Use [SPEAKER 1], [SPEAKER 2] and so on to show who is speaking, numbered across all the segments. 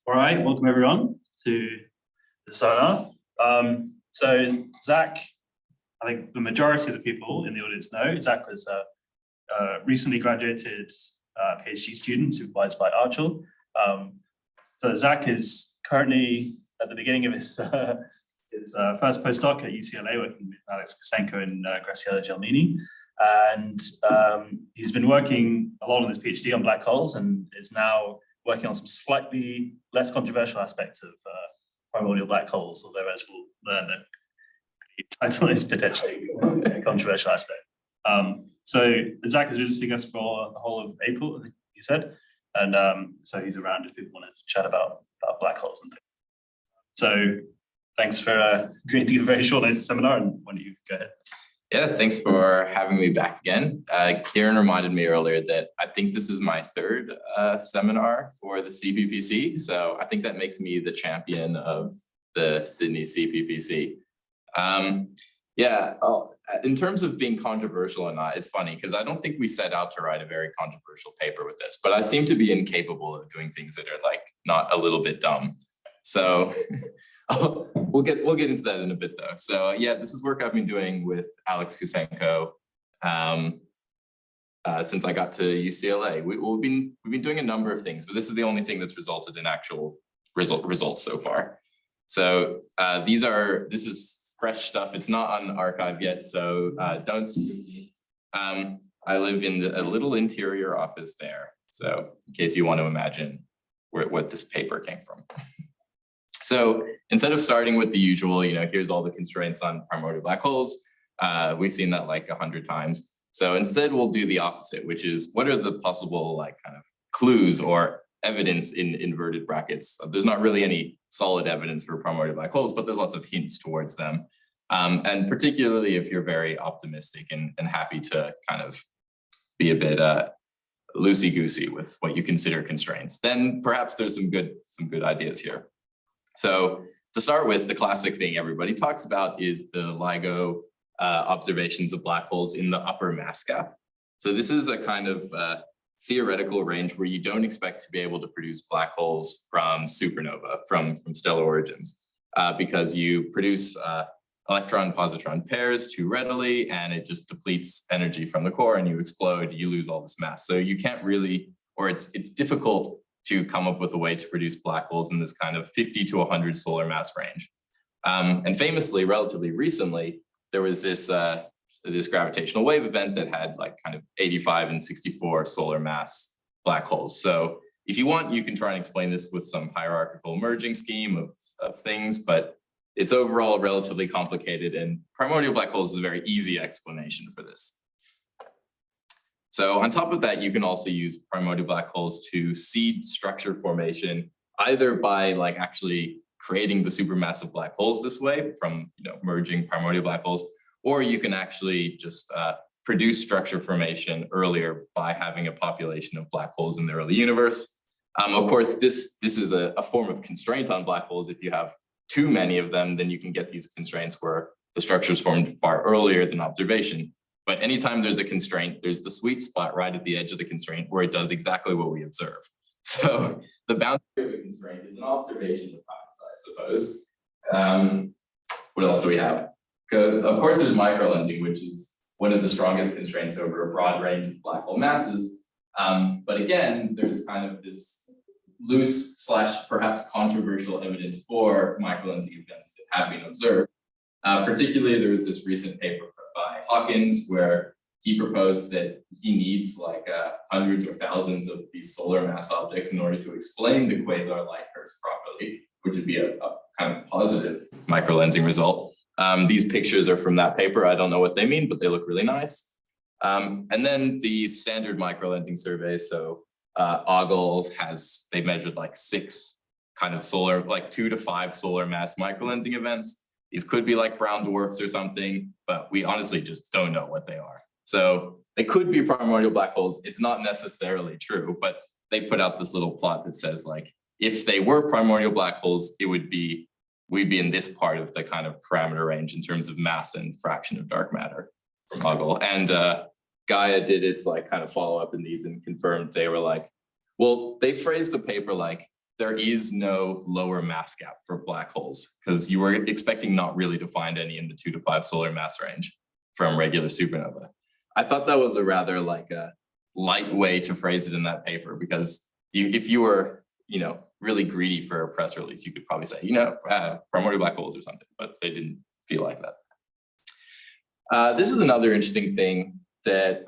[SPEAKER 1] All right, welcome everyone to the seminar. So Zach, I think the majority of the people in the audience know, Zach was a recently graduated PhD student supervised by Archel. So Zach is currently at the beginning of his first postdoc at UCLA, working with Alex Kosenko and Graciela Gelmini. And he's been working a lot on his PhD on black holes and is now working on some slightly less controversial aspects of primordial black holes, although as we'll learn that the title is potentially a controversial aspect. So Zach is visiting us for the whole of April, I think he said. And so he's around if people want to chat about black holes and things. So thanks for agreeing to give a very short notice seminar, and why don't you go ahead?
[SPEAKER 2] Yeah, thanks for having me back again. Kieran reminded me earlier that I think this is my third seminar for the CPPC. So I think that makes me the champion of the Sydney CPPC. In terms of being controversial or not, it's funny because I don't think we set out to write a very controversial paper with this, but I seem to be incapable of doing things that are like not a little bit dumb. So we'll get into that in a bit though. So yeah, this is work I've been doing with Alex Kosenko since I got to UCLA. We've been doing a number of things, but this is the only thing that's resulted in actual results so far. So this is fresh stuff. It's not on archive yet, so don't sue me. I live in a little interior office there. So in case you want to imagine what this paper came from. So instead of starting with the usual, here's all the constraints on primordial black holes. We've seen that like 100 times. So instead we'll do the opposite, which is what are the possible like kind of clues or evidence in inverted brackets. There's not really any solid evidence for primordial black holes, but there's lots of hints towards them. And particularly if you're very optimistic and happy to kind of be a bit loosey-goosey with what you consider constraints, then perhaps there's some good ideas here. So to start with, the classic thing everybody talks about is the LIGO observations of black holes in the upper mass gap. So this is a kind of theoretical range where you don't expect to be able to produce black holes from supernova, from stellar origins, because you produce electron-positron pairs too readily, and it just depletes energy from the core, and you explode, you lose all this mass. So you can't really, or it's difficult to come up with a way to produce black holes in this kind of 50 to 100 solar mass range. And famously, relatively recently, there was this gravitational wave event that had like kind of 85 and 64 solar mass black holes. So if you want, you can try and explain this with some hierarchical merging scheme of things, but it's overall relatively complicated, and primordial black holes is a very easy explanation for this. So on top of that, you can also use primordial black holes to seed structure formation, either by like actually creating the supermassive black holes this way from merging primordial black holes, or you can actually just produce structure formation earlier by having a population of black holes in the early universe. Of course, this is a form of constraint on black holes. If you have too many of them, then you can get these constraints where the structure is formed far earlier than observation. But anytime there's a constraint, there's the sweet spot right at the edge of the constraint where it does exactly what we observe. So the boundary of a constraint is an observation of pocket size, I suppose. What else do we have? Of course, there's microlensing, which is one of the strongest constraints over a broad range of black hole masses. But again, there's kind of this loose / perhaps controversial evidence for microlensing events that have been observed. Particularly, there was this recent paper by Hawkins where he proposed that he needs like hundreds or thousands of these solar mass objects in order to explain the quasar light curves properly, which would be a kind of positive microlensing result. These pictures are from that paper. I don't know what they mean, but they look really nice. And then the standard microlensing survey. So Ogle they measured like 6 kind of solar, like 2 to 5 solar mass microlensing events. These could be like brown dwarfs or something, but we honestly just don't know what they are. So they could be primordial black holes. It's not necessarily true, but they put out this little plot that says like, if they were primordial black holes, we'd be in this part of the kind of parameter range in terms of mass and fraction of dark matter from Ogle. And Gaia did its like kind of follow up in these and confirmed they were like, well, they phrased the paper like, there is no lower mass gap for black holes because you were expecting not really to find any in the 2 to 5 solar mass range from regular supernova. I thought that was a rather like a light way to phrase it in that paper, because if you were, really greedy for a press release, you could probably say, primordial black holes or something, but they didn't feel like that. This is another interesting thing that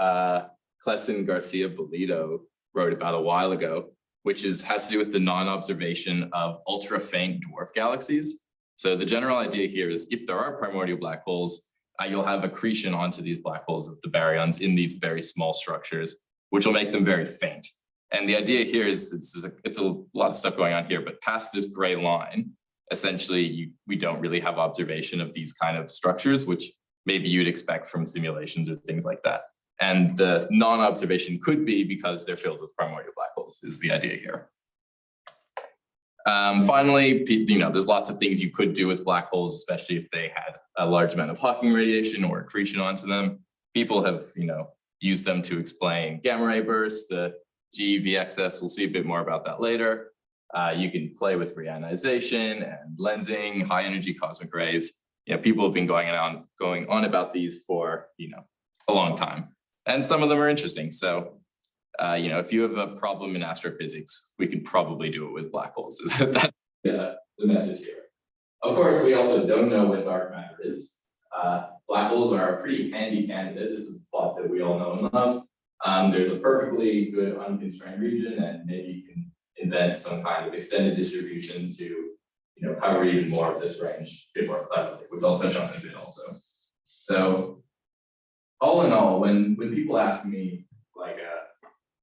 [SPEAKER 2] Clesson Garcia Bolito wrote about a while ago, which has to do with the non-observation of ultra-faint dwarf galaxies. So the general idea here is if there are primordial black holes, you'll have accretion onto these black holes of the baryons in these very small structures, which will make them very faint. And the idea here is it's a lot of stuff going on here, but past this gray line, essentially we don't really have observation of these kind of structures, which maybe you'd expect from simulations or things like that. And the non-observation could be because they're filled with primordial black holes, is the idea here. Finally, there's lots of things you could do with black holes, especially if they had a large amount of Hawking radiation or accretion onto them. People have, used them to explain gamma ray bursts, the GeV-excess. We'll see a bit more about that later. You can play with reionization and lensing, high energy cosmic rays. People have been going on about these for, a long time. And some of them are interesting. So, if you have a problem in astrophysics, we can probably do it with black holes. That's the message here. Of course, we also don't know what dark matter is. Black holes are a pretty handy candidate. This is the plot that we all know and love. There's a perfectly good unconstrained region, and maybe you can invent some kind of extended distribution to cover even more of this range a bit more cleverly, which I'll touch on in a bit also. So all in all, when people ask me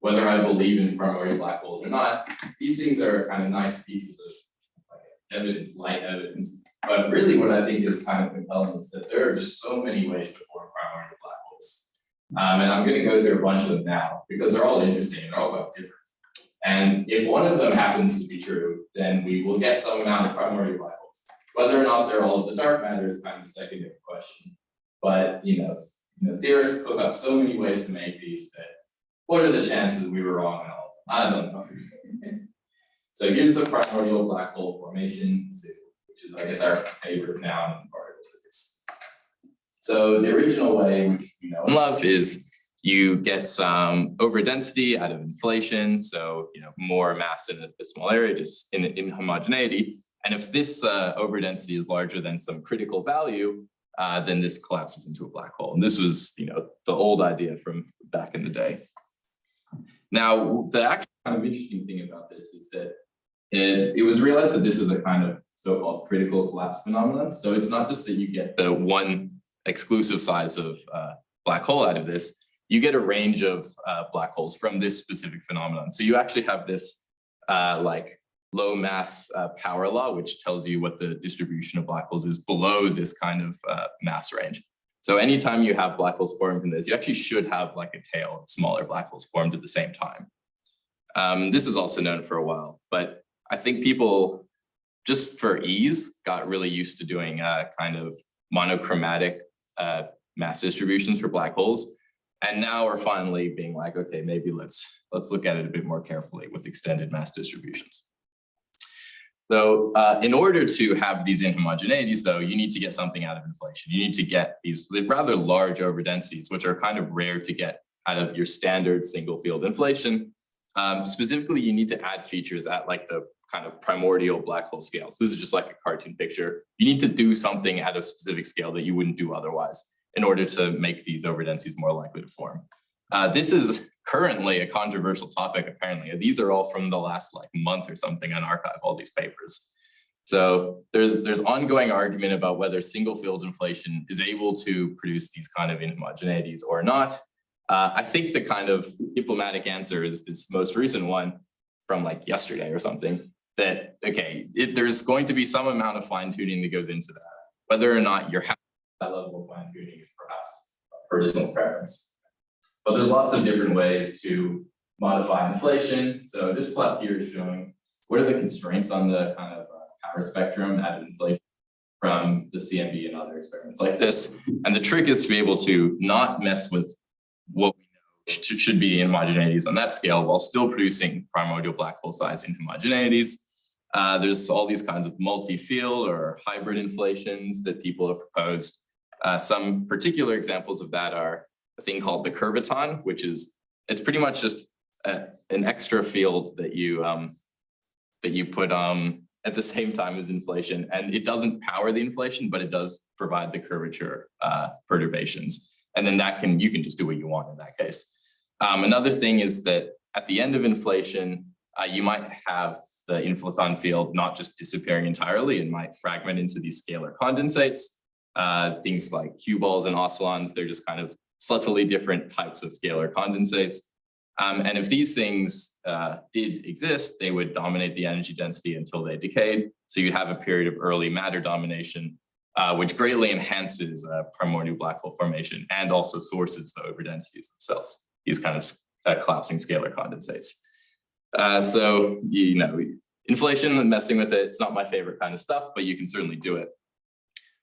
[SPEAKER 2] whether I believe in primordial black holes or not, these things are kind of nice pieces of evidence, light evidence. But really what I think is kind of compelling is that there are just so many ways to form primordial black holes. And I'm going to go through a bunch of them now because they're all interesting and they're all quite different. And if one of them happens to be true, then we will get some amount of primordial black holes. Whether or not they're all of the dark matter is kind of a secondary question. But theorists cook up so many ways to make these that what are the chances we were wrong on all of them? I don't know. So here's the primordial black hole formation, which is, I guess, our favorite noun in particle physics. So the original way, which we know and love, is you get some overdensity out of inflation. So more mass in a small area, just in homogeneity. And if this overdensity is larger than some critical value, then this collapses into a black hole. And this was, the old idea from back in the day. Now, the actual kind of interesting thing about this is that it was realized that this is a kind of so-called critical collapse phenomenon. So it's not just that you get the one exclusive size of black hole out of this, you get a range of black holes from this specific phenomenon. So you actually have this low mass power law, which tells you what the distribution of black holes is below this kind of mass range. So anytime you have black holes formed from this, you actually should have like a tail of smaller black holes formed at the same time. This is also known for a while, but I think people, just for ease, got really used to doing kind of monochromatic mass distributions for black holes. And now we're finally being like, okay, maybe let's look at it a bit more carefully with extended mass distributions. So in order to have these inhomogeneities, though, you need to get something out of inflation. You need to get these rather large overdensities, which are kind of rare to get out of your standard single field inflation. Specifically, you need to add features at like the kind of primordial black hole scales. This is just like a cartoon picture. You need to do something at a specific scale that you wouldn't do otherwise in order to make these overdensities more likely to form. This is currently a controversial topic, apparently. These are all from the last month or something on arXiv, all these papers. So there's ongoing argument about whether single field inflation is able to produce these kind of inhomogeneities or not. I think the kind of diplomatic answer is this most recent one from yesterday or something, that, okay, there's going to be some amount of fine tuning that goes into that. Whether or not you're happy with that level of fine tuning is perhaps a personal preference. But there's lots of different ways to modify inflation. So this plot here is showing what are the constraints on the kind of power spectrum at inflation from the CMB and other experiments like this. And the trick is to be able to not mess with what we know should be inhomogeneities on that scale while still producing primordial black hole size inhomogeneities. There's all these kinds of multi-field or hybrid inflations that people have proposed. Some particular examples of that are a thing called the curvaton, which is, it's pretty much just an extra field that you put at the same time as inflation, and it doesn't power the inflation, but it does provide the curvature perturbations. And then you can just do what you want in that case. Another thing is that at the end of inflation, you might have the inflaton field not just disappearing entirely and might fragment into these scalar condensates. Things like cue balls and oscillons, they're just kind of subtly different types of scalar condensates. And if these things did exist, they would dominate the energy density until they decayed. So you'd have a period of early matter domination, which greatly enhances primordial black hole formation and also sources the overdensities themselves, these kind of collapsing scalar condensates. So, inflation and messing with it's not my favorite kind of stuff, but you can certainly do it.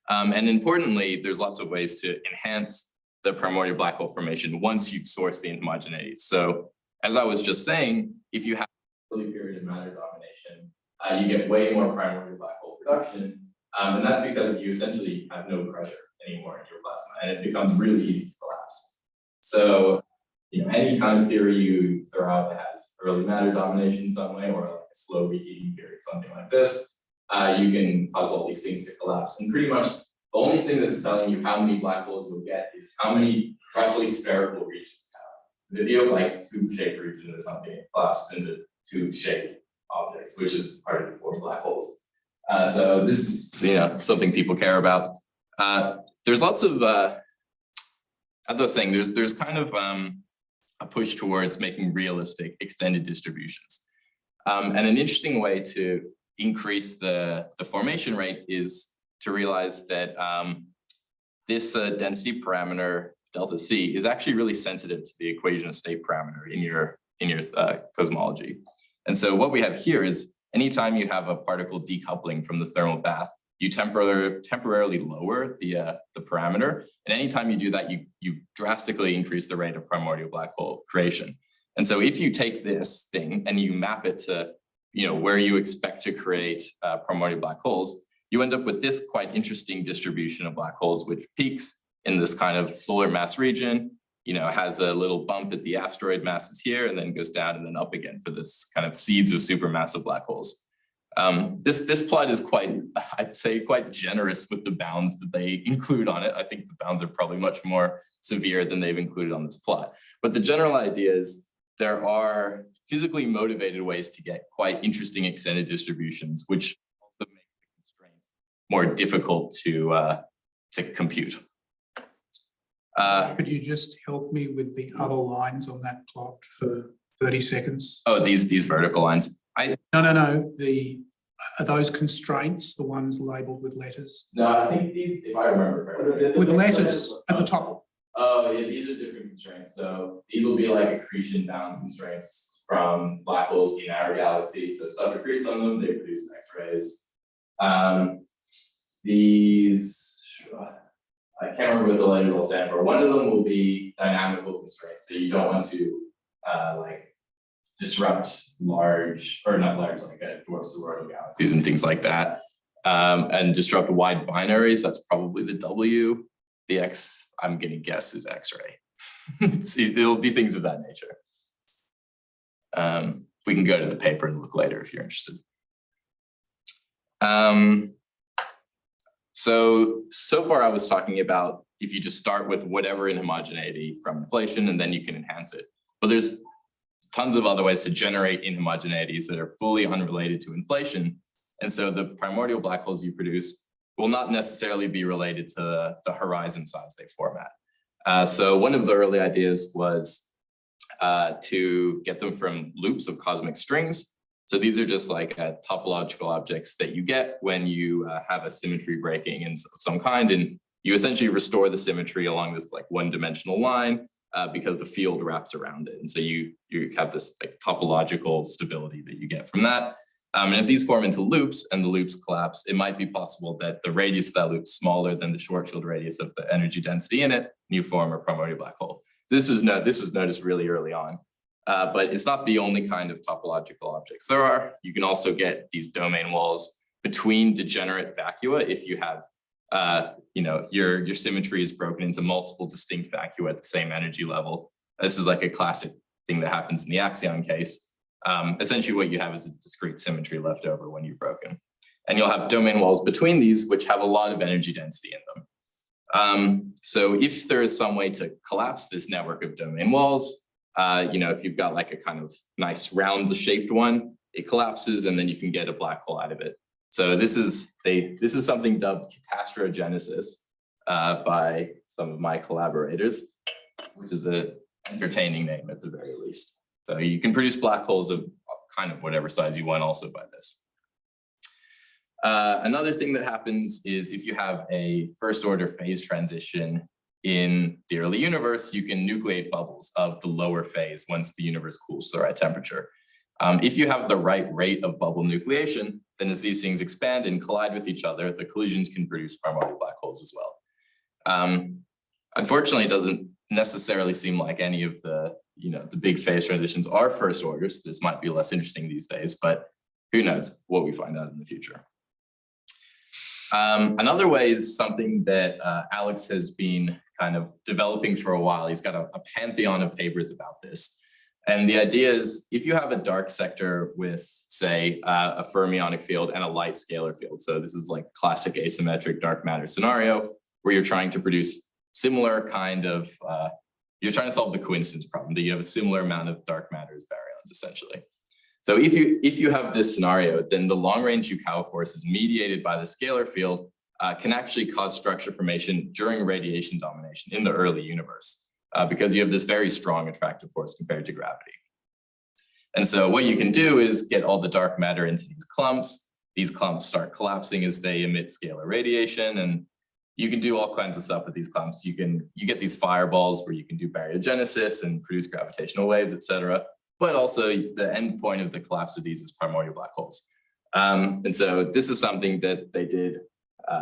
[SPEAKER 2] And importantly, there's lots of ways to enhance the primordial black hole formation once you source the inhomogeneities. So as I was just saying, if you have an early period of matter domination, you get way more primordial black hole production. And that's because you essentially have no pressure anymore in your plasma, and it becomes really easy to collapse. So, any kind of theory you throw out that has early matter domination some way, or like a slow reheating period, something like this, you can cause all these things to collapse. And pretty much the only thing that's telling you how many black holes you'll get is how many roughly spherical regions you have. If you have like tube-shaped region or something, it collapses into tube-shaped objects, which is part of the four black holes. So this is something people care about. There's lots of, as I was saying, there's kind of a push towards making realistic extended distributions. And an interesting way to increase the formation rate is to realize that this density parameter delta C is actually really sensitive to the equation of state parameter in your cosmology. And so what we have here is anytime you have a particle decoupling from the thermal bath, you temporarily lower the parameter. And anytime you do that, you drastically increase the rate of primordial black hole creation. And so if you take this thing and you map it to where you expect to create primordial black holes, you end up with this quite interesting distribution of black holes, which peaks in this kind of solar mass region, has a little bump at the asteroid masses here, and then goes down and then up again for this kind of seeds of supermassive black holes. This plot is I'd say quite generous with the bounds that they include on it. I think the bounds are probably much more severe than they've included on this plot. But the general idea is there are physically motivated ways to get quite interesting extended distributions, which also make the constraints more difficult to compute.
[SPEAKER 3] Could you just help me with the other lines on that plot for 30 seconds?
[SPEAKER 2] Oh, these vertical lines.
[SPEAKER 3] No. Are those constraints the ones labeled with letters?
[SPEAKER 2] No, I think these, if I remember correctly,
[SPEAKER 3] with letters at the top.
[SPEAKER 2] Oh, yeah, these are different constraints. So these will be like accretion bound constraints from black holes in our galaxy. So stuff accretes on them, they produce X-rays. These, I can't remember what the letters all stand for. One of them will be dynamical constraints. So you don't want to disrupt large, or not large, like a dwarf spheroidal galaxies and things like that. And disrupt wide binaries, that's probably the W. The X, I'm gonna guess, is X-ray. It'll be things of that nature. We can go to the paper and look later if you're interested. So far I was talking about if you just start with whatever inhomogeneity from inflation and then you can enhance it. But there's tons of other ways to generate inhomogeneities that are fully unrelated to inflation. And so the primordial black holes you produce will not necessarily be related to the horizon size they form at. So one of the early ideas was to get them from loops of cosmic strings. So these are just like topological objects that you get when you have a symmetry breaking of some kind, and you essentially restore the symmetry along this like one-dimensional line because the field wraps around it. And so you have this like topological stability that you get from that. And if these form into loops and the loops collapse, it might be possible that the radius of that loop is smaller than the Schwarzschild radius of the energy density in it, and you form a primordial black hole. So this was noticed really early on. but it's not the only kind of topological objects there are. You can also get these domain walls between degenerate vacua if you have, your symmetry is broken into multiple distinct vacua at the same energy level. This is like a classic thing that happens in the axion case. Essentially what you have is a discrete symmetry left over when you've broken. And you'll have domain walls between these, which have a lot of energy density in them. So if there is some way to collapse this network of domain walls, if you've got like a kind of nice round shaped one, it collapses and then you can get a black hole out of it. So this is something dubbed catastrogenesis by some of my collaborators, which is an entertaining name at the very least. So you can produce black holes of kind of whatever size you want also by this. Another thing that happens is if you have a first order phase transition in the early universe, you can nucleate bubbles of the lower phase once the universe cools to the right temperature. If you have the right rate of bubble nucleation, then as these things expand and collide with each other, the collisions can produce primordial black holes as well. Unfortunately, it doesn't necessarily seem like any of the big phase transitions are first orders. This might be less interesting these days, but who knows what we find out in the future. Another way is something that Alex has been kind of developing for a while. He's got a pantheon of papers about this. And the idea is if you have a dark sector with, say, a fermionic field and a light scalar field. So this is like classic asymmetric dark matter scenario where you're trying to produce similar kind of, you're trying to solve the coincidence problem that you have a similar amount of dark matter as baryons, essentially. So if you have this scenario, then the long-range Yukawa forces mediated by the scalar field can actually cause structure formation during radiation domination in the early universe because you have this very strong attractive force compared to gravity. And so what you can do is get all the dark matter into these clumps. These clumps start collapsing as they emit scalar radiation, and you can do all kinds of stuff with these clumps. You get these fireballs where you can do baryogenesis and produce gravitational waves, etc. But also the end point of the collapse of these is primordial black holes. And so this is something that they did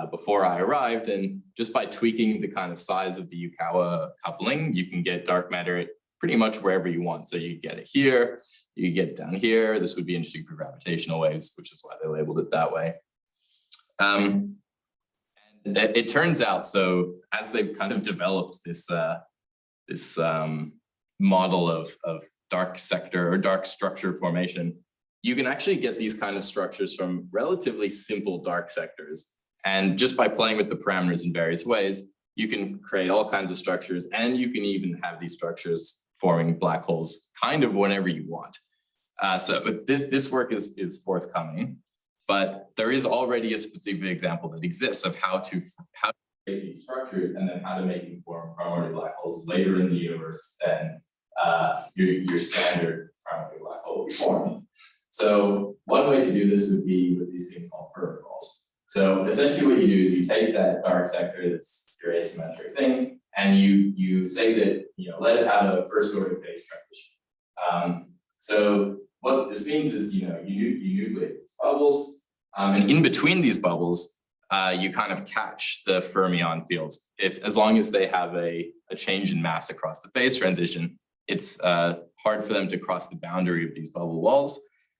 [SPEAKER 2] before I arrived. And just by tweaking the kind of size of the Yukawa coupling, you can get dark matter pretty much wherever you want. So you get it here, you get it down here. This would be interesting for gravitational waves, which is why they labeled it that way. And it turns out, so as they've kind of developed this, model of dark sector or dark structure formation, you can actually get these kind of structures from relatively simple dark sectors. And just by playing with the parameters in various ways, you can create all kinds of structures, and you can even have these structures forming black holes kind of whenever you want. So this work is forthcoming, but there is already a specific example that exists of how to create these structures and then how to make them form primordial black holes later in the universe than your standard primordial black hole will be formed. So one way to do this would be with these things called peripherals. So essentially what you do is you take that dark sector, that's your asymmetric thing, and you say that, let it have a first order phase transition. So what this means is, you nucleate these bubbles, and in between these bubbles, you kind of catch the fermion fields. As long as they have a change in mass across the phase transition, it's hard for them to cross the boundary of these bubble walls,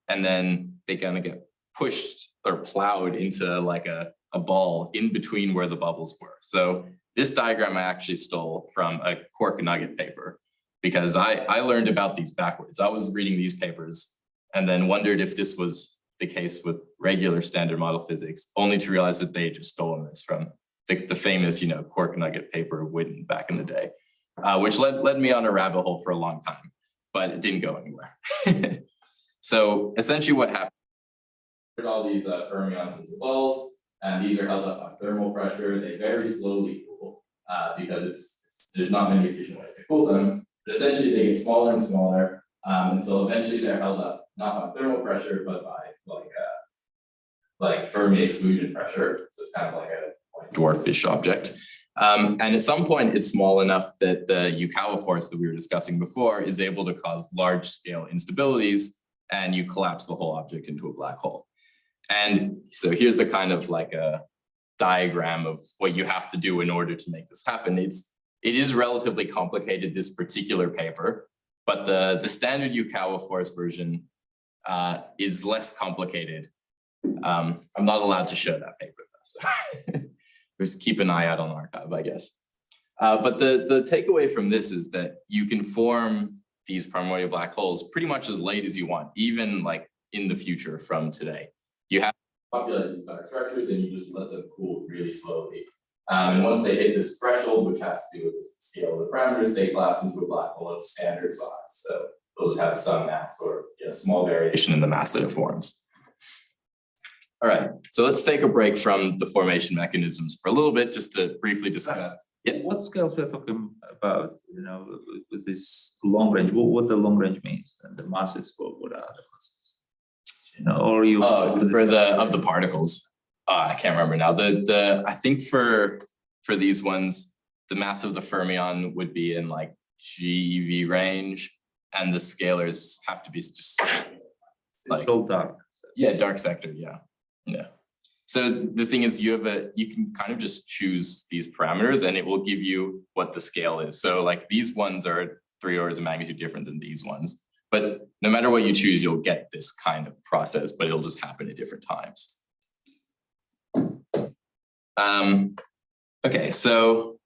[SPEAKER 2] and then they kind of get pushed or plowed into like a ball in between where the bubbles were. So this diagram I actually stole from a quark nugget paper because I learned about these backwards. I was reading these papers and then wondered if this was the case with regular standard model physics, only to realize that they had just stolen this from the famous, quark nugget paper of Witten back in the day, which led me on a rabbit hole for a long time, but it didn't go anywhere. So essentially what happened, put all these fermions into balls, and these are held up by thermal pressure. They very slowly cool because there's not many efficient ways to cool them. But essentially they get smaller and smaller until eventually they're held up not by thermal pressure, but by like Fermi exclusion pressure. So it's kind of like a dwarfish object. And at some point it's small enough that the Yukawa force that we were discussing before is able to cause large scale instabilities, and you collapse the whole object into a black hole. And so here's the kind of like a diagram of what you have to do in order to make this happen. It is relatively complicated, this particular paper. But the standard Yukawa Force version is less complicated. I'm not allowed to show that paper though, so just keep an eye out on arXiv, I guess. But the takeaway from this is that you can form these primordial black holes pretty much as late as you want, even like in the future from today. You have to populate these dark structures and you just let them cool really slowly. And once they hit this threshold, which has to do with the scale of the parameters, they collapse into a black hole of standard size. So they'll just have some mass or a small variation in the mass that it forms. All right, so let's take a break from the formation mechanisms for a little bit, just to briefly discuss.
[SPEAKER 4] Yeah, what scales we're talking about, with this long range, what the long range means, and the masses, what are the masses? Or you.
[SPEAKER 2] For the particles. I can't remember now. I think for these ones, the mass of the fermion would be in like GeV range, and the scalars have to be just
[SPEAKER 4] It's so dark. So.
[SPEAKER 2] Yeah, dark sector, yeah. So the thing is, you can kind of just choose these parameters and it will give you what the scale is. So like these ones are 3 orders of magnitude different than these ones. But no matter what you choose, you'll get this kind of process, but it'll just happen at different times. Okay, so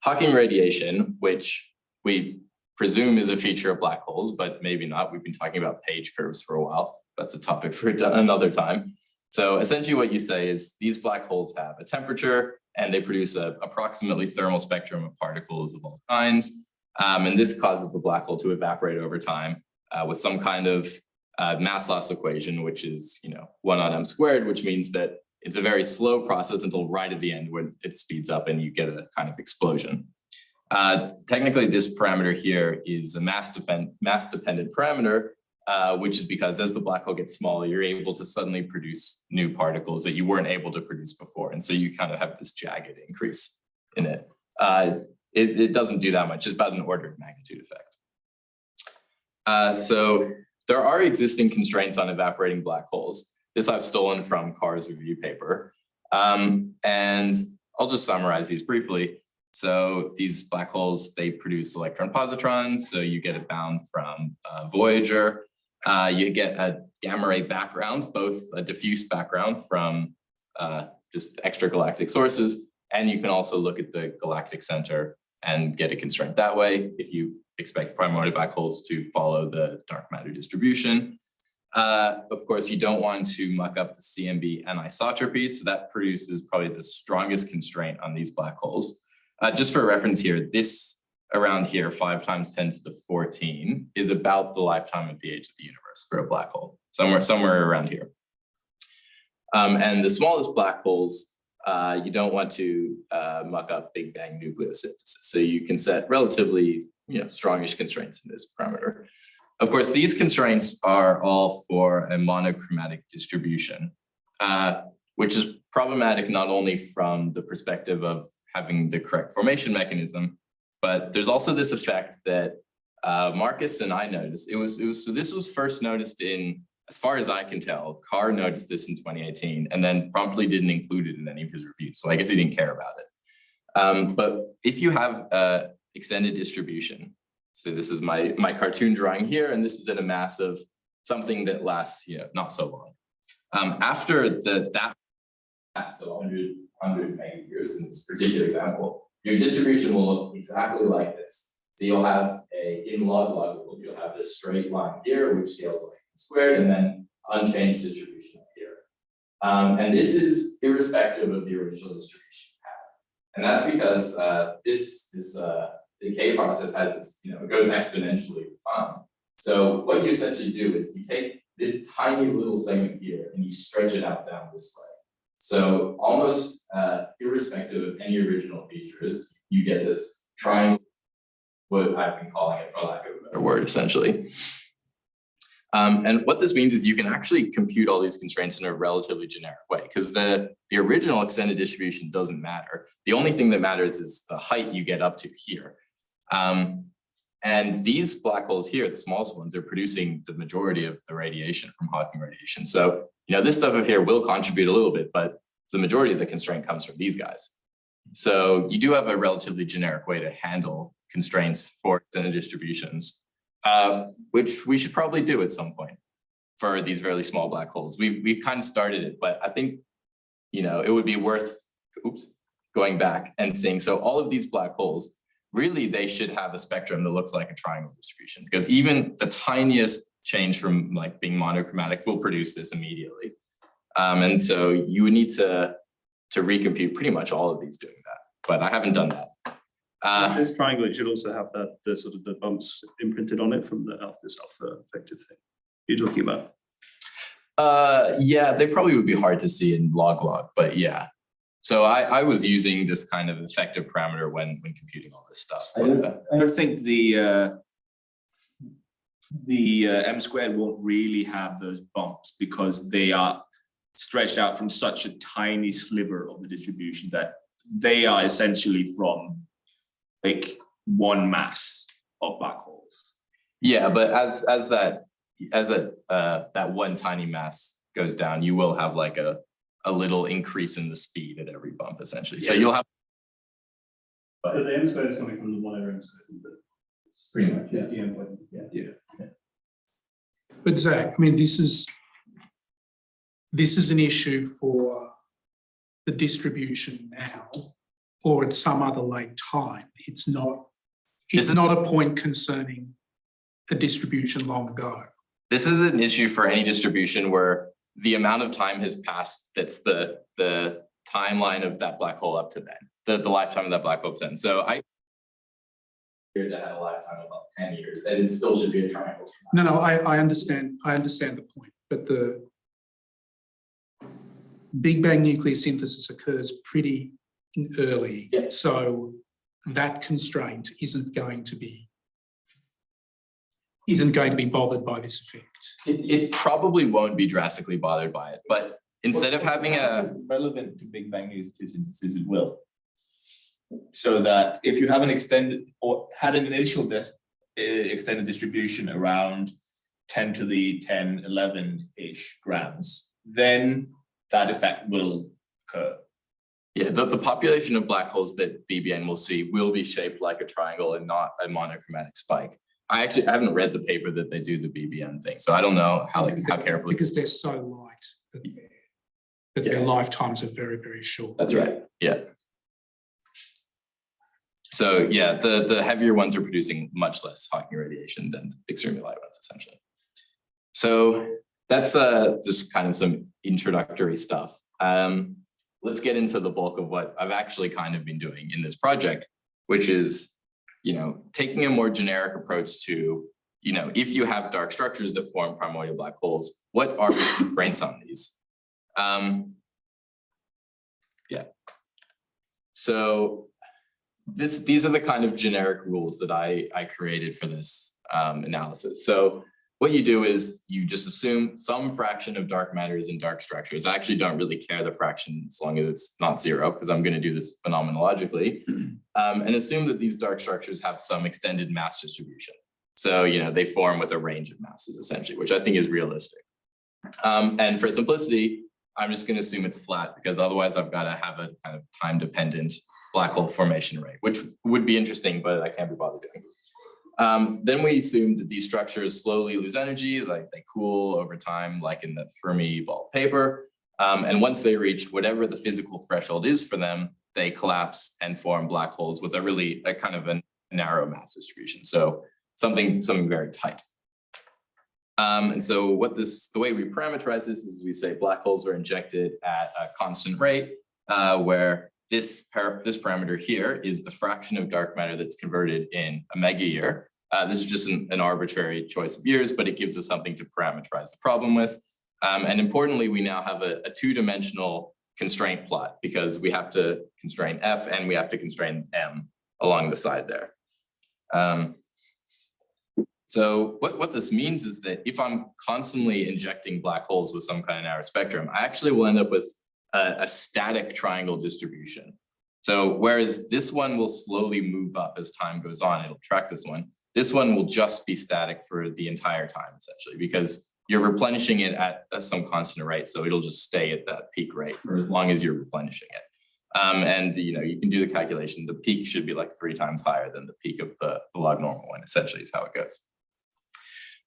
[SPEAKER 2] Hawking radiation, which we presume is a feature of black holes, but maybe not. We've been talking about page curves for a while. That's a topic for another time. So essentially what you say is these black holes have a temperature and they produce a approximately thermal spectrum of particles of all kinds. And this causes the black hole to evaporate over time with some kind of mass loss equation, which is 1 on m squared, which means that it's a very slow process until right at the end when it speeds up and you get a kind of explosion. Technically, this parameter here is a mass-dependent parameter, which is because as the black hole gets smaller, you're able to suddenly produce new particles that you weren't able to produce before. And so you kind of have this jagged increase in it. It doesn't do that much. It's about an order of magnitude effect. So there are existing constraints on evaporating black holes. This I've stolen from Carr's review paper. And I'll just summarize these briefly. So these black holes, they produce electron positrons. So you get a bound from Voyager. You get a gamma ray background, both a diffuse background from just extragalactic sources. And you can also look at the galactic center and get a constraint that way if you expect primordial black holes to follow the dark matter distribution. Of course, you don't want to muck up the CMB anisotropy. So that produces probably the strongest constraint on these black holes. Just for reference here, this around here, 5 × 10⁻14, is about the lifetime of the age of the universe for a black hole, somewhere around here. And the smallest black holes, you don't want to muck up Big Bang nucleosynthesis. So you can set relatively strongish constraints in this parameter. Of course, these constraints are all for a monochromatic distribution, which is problematic not only from the perspective of having the correct formation mechanism, but there's also this effect that Marcus and I noticed. So this was first noticed in, as far as I can tell, Carr noticed this in 2018 and then promptly didn't include it in any of his reviews. So I guess he didn't care about it. But if you have extended distribution, so this is my cartoon drawing here, and this is at a mass of something that lasts not so long. After that mass, so 100 megayears in this particular example, your distribution will look exactly like this. So you'll have in log you'll have this straight line here, which scales like squared, and then unchanged distribution here. And this is irrespective of the original distribution path. And that's because this decay process has this, it goes exponentially with time. So what you essentially do is you take this tiny little segment here and you stretch it out down this way. So almost irrespective of any original features, you get this triangle, what I've been calling it for lack of a better word, essentially. And what this means is you can actually compute all these constraints in a relatively generic way, because the original extended distribution doesn't matter. The only thing that matters is the height you get up to here. And these black holes here, the smallest ones, are producing the majority of the radiation from Hawking radiation. So, this stuff up here will contribute a little bit, but the majority of the constraint comes from these guys. So you do have a relatively generic way to handle constraints for extended distributions. which we should probably do at some point for these very small black holes. We've kind of started it, but I think, you know, it would be worth, going back and seeing, so all of these black holes, really they should have a spectrum that looks like a triangle distribution, because even the tiniest change from like being monochromatic will produce this immediately. And so you would need to recompute pretty much all of these doing that, but I haven't done that.
[SPEAKER 5] This triangle, it should also have the sort of the bumps imprinted on it from the alpha effective thing you're talking about.
[SPEAKER 2] Yeah, they probably would be hard to see in log, but yeah. So I was using this kind of effective parameter when computing all this stuff.
[SPEAKER 4] I don't think the M squared won't really have those bumps because they are stretched out from such a tiny sliver of the distribution that they are essentially from like one mass of black holes.
[SPEAKER 2] Yeah, but as that one tiny mass goes down, you will have like a little increase in the speed at every bump, essentially. So you'll have.
[SPEAKER 5] But the M squared is coming from the 1 over M squared.
[SPEAKER 2] Pretty much, yeah.
[SPEAKER 5] Yeah.
[SPEAKER 3] But Zach, I mean, this is an issue for the distribution now, or at some other late time. It's not a point concerning a distribution long ago.
[SPEAKER 2] This is an issue for any distribution where the amount of time has passed that's the timeline of that black hole up to then, the lifetime of that black hole up to then. So I here that had a lifetime of about 10 years, and it still should be a triangle.
[SPEAKER 3] No, I understand the point, but the Big Bang nucleosynthesis occurs pretty early.
[SPEAKER 2] Yeah.
[SPEAKER 3] So that constraint isn't going to be bothered by this effect.
[SPEAKER 2] It probably won't be drastically bothered by it, but instead of having
[SPEAKER 4] relevant to Big Bang nucleosynthesis, it will. So that if you have an extended or had an initial extended distribution around 10 to the 10, 11-ish grams, then that effect will occur.
[SPEAKER 2] Yeah, the population of black holes that BBN will see will be shaped like a triangle and not a monochromatic spike. I haven't read the paper that they do the BBN thing, so I don't know how carefully.
[SPEAKER 3] Because they're so light that their lifetimes are very, very short.
[SPEAKER 2] That's right. Yeah. So yeah, the heavier ones are producing much less Hawking radiation than the extremely light ones, essentially. So that's just kind of some introductory stuff. Let's get into the bulk of what I've actually kind of been doing in this project, which is, you know, taking a more generic approach to, you know, if you have dark structures that form primordial black holes, what are the constraints on these? Yeah. So these are the kind of generic rules that I created for this analysis. So what you do is you just assume some fraction of dark matter is in dark structures. I actually don't really care the fraction as long as it's not zero, because I'm going to do this phenomenologically, and assume that these dark structures have some extended mass distribution. So, you know, they form with a range of masses essentially, which I think is realistic. And for simplicity, I'm just going to assume it's flat, because otherwise I've got to have a kind of time-dependent black hole formation rate, which would be interesting, but I can't be bothered doing. Then we assume that these structures slowly lose energy, like they cool over time, like in the Fermi ball paper. And once they reach whatever the physical threshold is for them, they collapse and form black holes with a kind of a narrow mass distribution. So something very tight. And so the way we parameterize this is we say black holes are injected at a constant rate, where this parameter here is the fraction of dark matter that's converted in a mega year. This is just an arbitrary choice of years, but it gives us something to parameterize the problem with. And importantly, we now have a two-dimensional constraint plot, because we have to constrain F and we have to constrain M along the side there. So what this means is that if I'm constantly injecting black holes with some kind of narrow spectrum, I actually will end up with a static triangle distribution. So whereas this one will slowly move up as time goes on, it'll track this one will just be static for the entire time, essentially, because you're replenishing it at some constant rate. So it'll just stay at that peak rate for as long as you're replenishing it. And you know, you can do the calculation. The peak should be like 3 times higher than the peak of the log normal one, essentially is how it goes.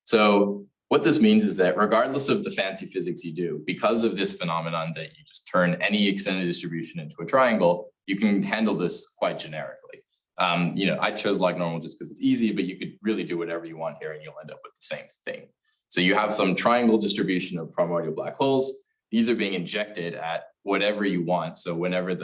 [SPEAKER 2] So what this means is that regardless of the fancy physics you do, because of this phenomenon that you just turn any extended distribution into a triangle, you can handle this quite generically. I chose log normal just because it's easy, but you could really do whatever you want here and you'll end up with the same thing. So you have some triangle distribution of primordial black holes. These are being injected at whatever you want. So whenever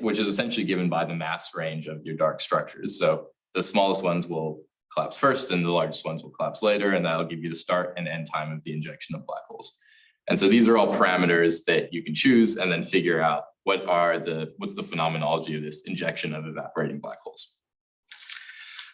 [SPEAKER 2] which is essentially given by the mass range of your dark structures. So the smallest ones will collapse first and the largest ones will collapse later, and that'll give you the start and end time of the injection of black holes. And so these are all parameters that you can choose and then figure out what's the phenomenology of this injection of evaporating black holes.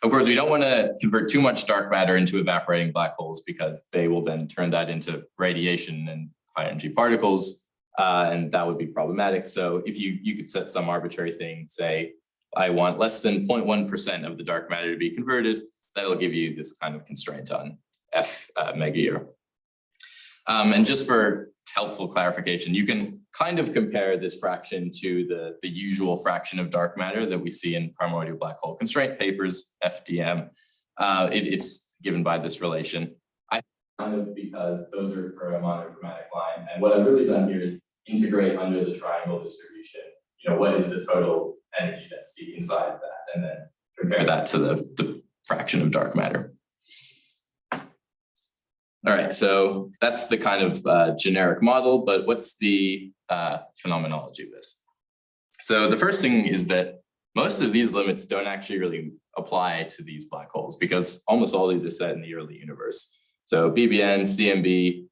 [SPEAKER 2] Of course, we don't want to convert too much dark matter into evaporating black holes because they will then turn that into radiation and high energy particles, and that would be problematic. So if you could set some arbitrary thing, say, I want less than 0.1% of the dark matter to be converted, that'll give you this kind of constraint on F mega year. And just for helpful clarification, you can kind of compare this fraction to the usual fraction of dark matter that we see in primordial black hole constraint papers, FDM. It's given by this relation. I kind of because those are for a monochromatic line. And what I've really done here is integrate under the triangle distribution, what is the total energy density inside of that, and then compare that to the fraction of dark matter. All right, so that's the kind of generic model, but what's the phenomenology of this? So the first thing is that most of these limits don't actually really apply to these black holes because almost all these are set in the early universe. So BBN, CMB,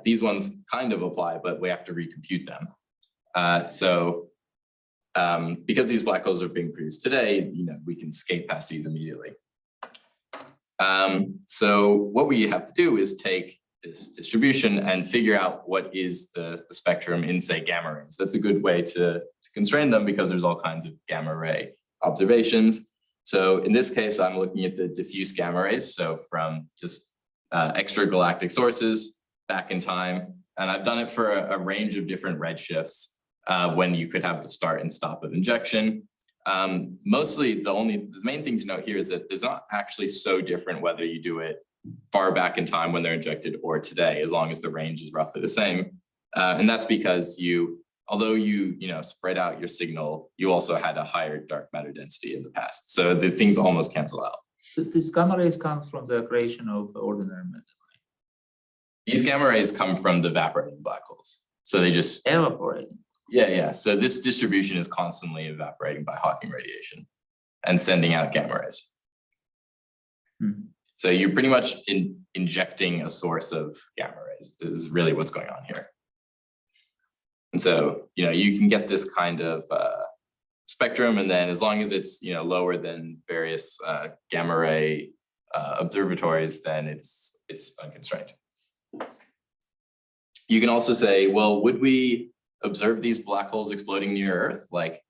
[SPEAKER 2] these ones kind of apply, but we have to recompute them. Because these black holes are being produced today, we can skate past these immediately. So what we have to do is take this distribution and figure out what is the spectrum in, say, gamma rays. That's a good way to constrain them because there's all kinds of gamma ray observations. So in this case, I'm looking at the diffuse gamma rays, so from just extragalactic sources back in time. And I've done it for a range of different redshifts when you could have the start and stop of injection. Mostly the main thing to note here is that it's not actually so different whether you do it far back in time when they're injected or today, as long as the range is roughly the same. And that's because although you spread out your signal, you also had a higher dark matter density in the past. So the things almost cancel out.
[SPEAKER 6] These gamma rays come from the creation of ordinary matter.
[SPEAKER 2] These gamma rays come from the evaporating black holes. So they just
[SPEAKER 6] Evaporate.
[SPEAKER 2] Yeah. So this distribution is constantly evaporating by Hawking radiation and sending out gamma rays. So you're pretty much injecting a source of gamma rays is really what's going on here. And so, you can get this kind of spectrum, and then as long as it's, lower than various gamma ray observatories, then it's unconstrained. You can also say, well, would we observe these black holes exploding near Earth? Like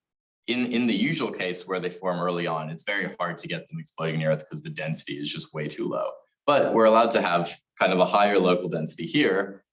[SPEAKER 2] in the usual case where they form early on, it's very hard to get them exploding near Earth because the density is just way too low. But we're allowed to have kind of a higher local density here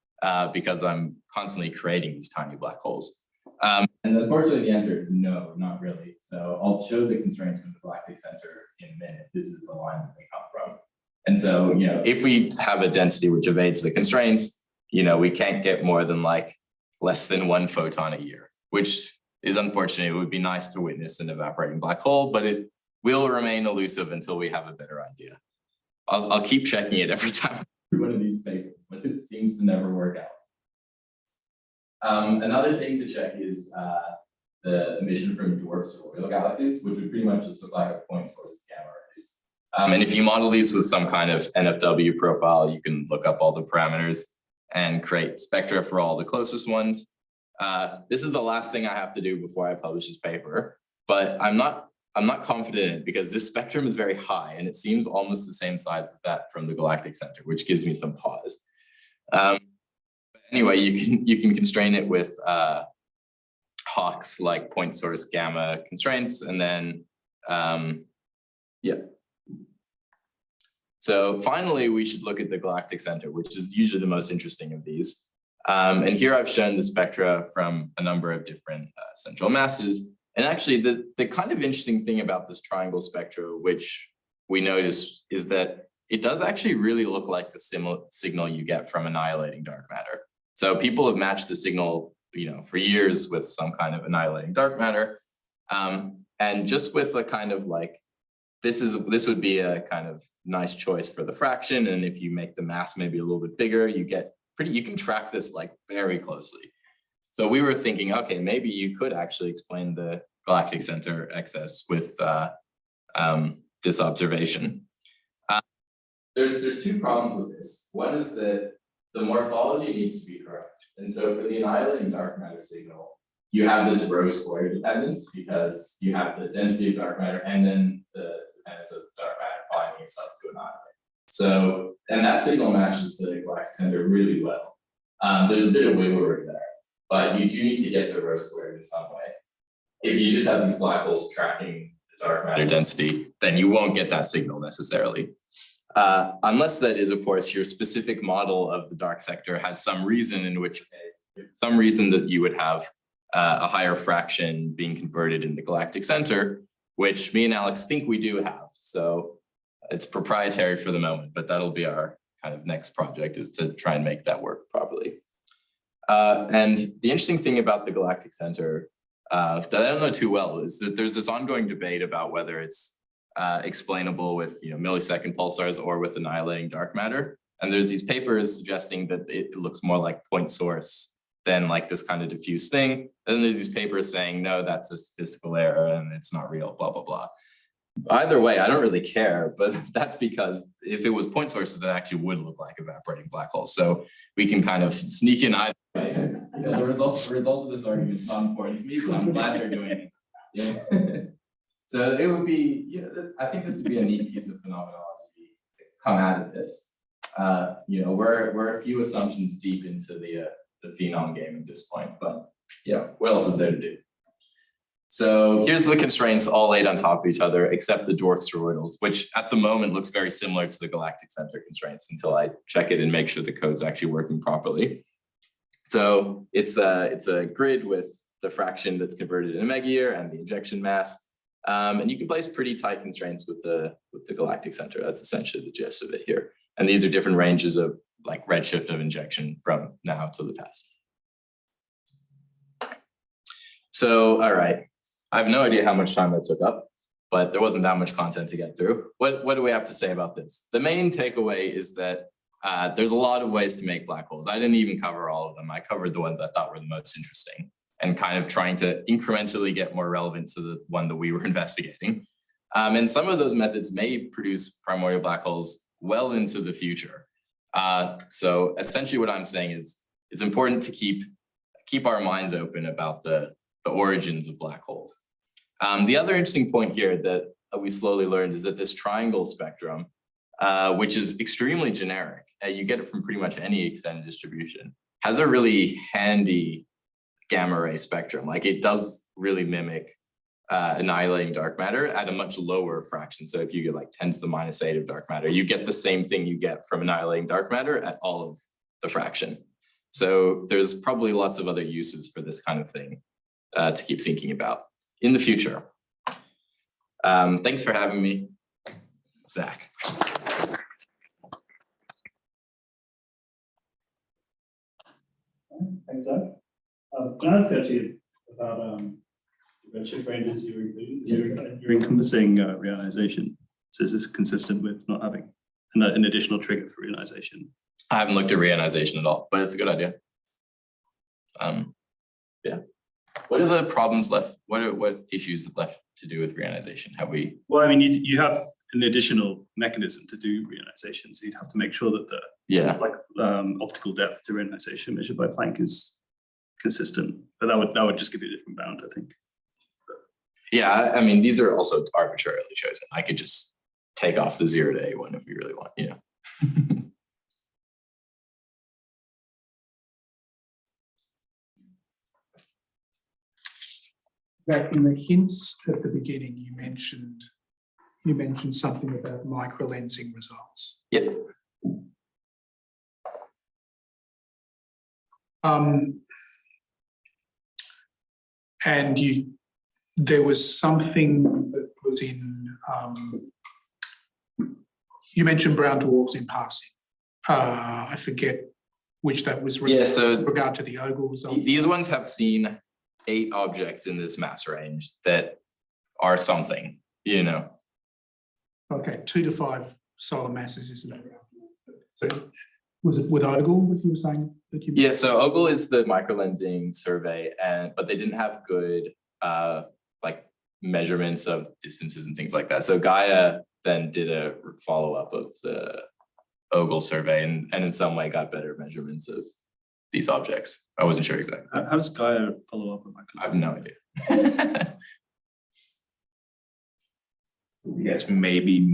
[SPEAKER 2] because I'm constantly creating these tiny black holes. And unfortunately, the answer is no, not really. So I'll show the constraints from the Galactic Center in a minute. This is the line that they come from. And so, if we have a density which evades the constraints, we can't get more than less than 1 photon a year, which is unfortunate. It would be nice to witness an evaporating black hole, but it will remain elusive until we have a better idea. I'll keep checking it every time through one of these papers, but it seems to never work out. Another thing to check is the emission from dwarf spheroidal galaxies, which would pretty much just look like a point source of gamma rays. And if you model these with some kind of NFW profile, you can look up all the parameters and create spectra for all the closest ones. This is the last thing I have to do before I publish this paper, but I'm not confident in it because this spectrum is very high and it seems almost the same size as that from the Galactic Center, which gives me some pause. Anyway, you can constrain it with Hawks like point source gamma constraints, and then So finally, we should look at the Galactic Center, which is usually the most interesting of these. And here I've shown the spectra from a number of different central masses. And actually, the kind of interesting thing about this triangle spectra, which we noticed, is that it does actually really look like the signal you get from annihilating dark matter. So people have matched the signal, for years with some kind of annihilating dark matter. And just with a kind of like, this would be a kind of nice choice for the fraction. And if you make the mass maybe a little bit bigger, you can track this like very closely. So we were thinking, okay, maybe you could actually explain the galactic center excess with this observation. There's two problems with this. One is that the morphology needs to be correct. And so for the annihilating dark matter signal, you have this rho square dependence because you have the density of dark matter and then the dependence of the dark matter binding itself to annihilate. So, and that signal matches the galactic center really well. There's a bit of wiggle room there, but you do need to get the rho squared in some way. If you just have these black holes tracking the dark matter density, then you won't get that signal necessarily. Unless that is, of course, your specific model of the dark sector has some reason in which case, some reason that you would have a higher fraction being converted in the galactic center, which me and Alex think we do have. So it's proprietary for the moment, but that'll be our kind of next project, is to try and make that work properly. And the interesting thing about the galactic center that I don't know too well is that there's this ongoing debate about whether it's explainable with millisecond pulsars or with annihilating dark matter. And there's these papers suggesting that it looks more like point source than like this kind of diffuse thing. And then there's these papers saying, no, that's a statistical error and it's not real, blah, blah, blah. Either way, I don't really care, but that's because if it was point sources, that actually would look like evaporating black holes. So we can kind of sneak in either way. The result of this argument is not important to me, but I'm glad they're doing it. Yeah. So it would be, I think this would be a neat piece of phenomenology to come out of this. We're a few assumptions deep into the phenom game at this point, but what else is there to do? So here's the constraints all laid on top of each other, except the dwarf spheroidals, which at the moment looks very similar to the galactic center constraints until I check it and make sure the code's actually working properly. So it's a grid with the fraction that's converted in a megayear and the injection mass. And you can place pretty tight constraints with the galactic center. That's essentially the gist of it here. And these are different ranges of like redshift of injection from now to the past. So, all right. I have no idea how much time that took up, but there wasn't that much content to get through. What do we have to say about this? The main takeaway is that there's a lot of ways to make black holes. I didn't even cover all of them. I covered the ones I thought were the most interesting and kind of trying to incrementally get more relevant to the one that we were investigating. And some of those methods may produce primordial black holes well into the future. So essentially what I'm saying is it's important to keep our minds open about the origins of black holes. The other interesting point here that we slowly learned is that this triangle spectrum, which is extremely generic, you get it from pretty much any extended distribution, has a really handy gamma ray spectrum. Like it does really mimic annihilating dark matter at a much lower fraction. So if you get like 10 to the -8 of dark matter, you get the same thing you get from annihilating dark matter at all of the fraction. So there's probably lots of other uses for this kind of thing to keep thinking about in the future. Thanks for having me, Zach.
[SPEAKER 1] Thanks, Zach. Can I ask actually about redshift ranges you're including? You're encompassing reionization. So is this consistent with not having an additional trigger for reionization?
[SPEAKER 2] I haven't looked at reionization at all, but it's a good idea. Yeah. What are the problems left? What issues left to do with reionization? Have we?
[SPEAKER 1] Well, I mean, you have an additional mechanism to do reionization, so you'd have to make sure that the optical depth to reionization measured by Planck is consistent. But that would just give you a different bound, I think.
[SPEAKER 2] Yeah, I mean, these are also arbitrarily chosen. I could just take off the 0 to A1 if we really want,
[SPEAKER 3] That in the hints at the beginning, you mentioned something about microlensing results.
[SPEAKER 2] Yep.
[SPEAKER 3] And there was something that was you mentioned brown dwarfs in passing. I forget which that was
[SPEAKER 2] Yeah, so
[SPEAKER 3] with regard to the ogles.
[SPEAKER 2] these ones have seen 8 objects in this mass range that are something, you know.
[SPEAKER 3] Okay, 2 to 5 solar masses is no brown dwarf. So was it with ogle, what you were saying? That you
[SPEAKER 2] Yeah, so Ogle is the microlensing survey, but they didn't have good like measurements of distances and things like that. So Gaia then did a follow-up of the Ogle survey and in some way got better measurements of these objects. I wasn't sure exactly.
[SPEAKER 5] How does Gaia follow up on
[SPEAKER 2] I have no idea.
[SPEAKER 4] Yes, maybe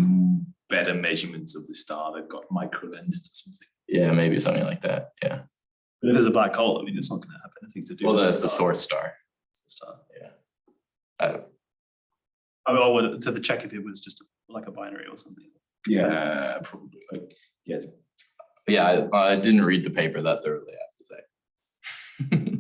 [SPEAKER 4] better measurements of the star that got microlensed or something.
[SPEAKER 2] Yeah, maybe something like that. Yeah.
[SPEAKER 5] But if it's a black hole, I mean, it's not going to have anything to do.
[SPEAKER 2] Well,
[SPEAKER 5] with
[SPEAKER 2] that's the
[SPEAKER 5] star.
[SPEAKER 2] source star.
[SPEAKER 5] Star.
[SPEAKER 2] Yeah.
[SPEAKER 5] I mean, I would to check if it was just like a binary or something.
[SPEAKER 4] Yeah, probably. Like, yes.
[SPEAKER 2] Yeah, I didn't read the paper that thoroughly, I have to say.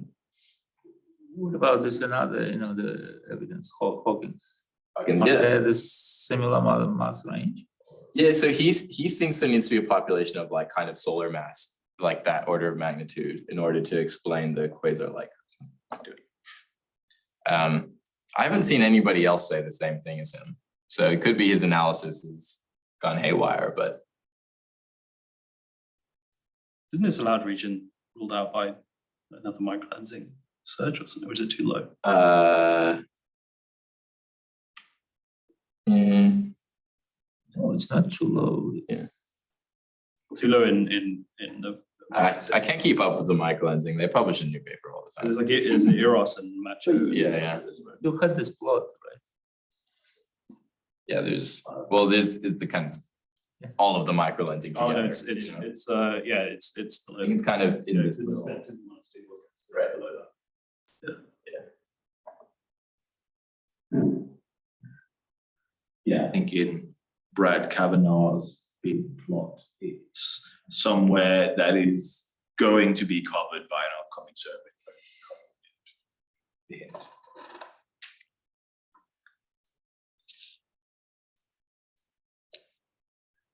[SPEAKER 6] What about this another, the evidence, Hawkins?
[SPEAKER 2] Yeah.
[SPEAKER 6] This similar amount of mass range.
[SPEAKER 2] Yeah, so he thinks there needs to be a population of like kind of solar mass, like that order of magnitude, in order to explain the quasar-like. I haven't seen anybody else say the same thing as him. So it could be his analysis has gone haywire, but
[SPEAKER 5] Isn't this allowed region ruled out by another microlensing surge or something, or is it too low?
[SPEAKER 6] No, it's not too low.
[SPEAKER 2] Yeah.
[SPEAKER 5] Too low in the.
[SPEAKER 2] I can't keep up with the microlensing. They publish a new paper all the time.
[SPEAKER 5] There's like is it Eros and Macho.
[SPEAKER 2] Yeah.
[SPEAKER 6] You had this plot, right?
[SPEAKER 2] Yeah, there's the kind of all of the microlensing
[SPEAKER 5] Oh
[SPEAKER 2] together.
[SPEAKER 5] no, it's
[SPEAKER 2] you know.
[SPEAKER 5] it's it's
[SPEAKER 2] I think it's kind of in this little
[SPEAKER 5] right below that.
[SPEAKER 4] Yeah, I think in Brad Kavanaugh's big plot, it's somewhere that is going to be covered by an upcoming survey.